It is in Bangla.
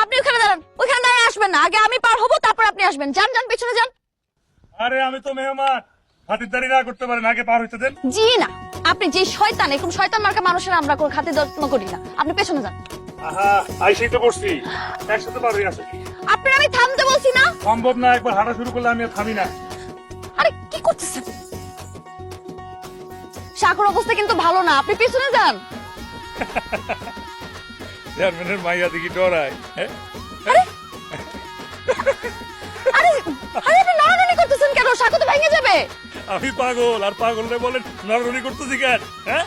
আপনি ওখানে দাঁড়ান, ওখানে দাঁড়িয়ে আসবেন না, আগে আমি পার হবো তারপর আপনি আসবেন। যান যান, পেছনে যান। আরে আমি তো মেহমান, খাতিরদারি না করতে পারেন, আগে পার হইতে দেন। জি না, আপনি যে শয়তান, এরকম শয়তান মার্কা মানুষের আমরা কোনো খাতির যত্ন করি না। আপনি পেছনে যান। আহা, আইসেই তো বসছি, একসাথে পার হয়ে আসে। আপনার আমি থামতে বলছি না? সম্ভব না, একবার হাঁটা শুরু করলে আমি আর থামি না। আরে কি করতেছেন? সাগর অবস্থা কিন্তু ভালো না, আপনি পেছনে যান। চেয়ারম্যানের মাইয়া দেখি ডরায়। হ্যাঁ? আরে আরে আপনি নড়ানড়ি করতেছেন কেন? সাগর তো ভেঙে যাবে। আমি পাগল, আর পাগলরে বলেন নড়ানড়ি করতেছি কেন? হ্যাঁ?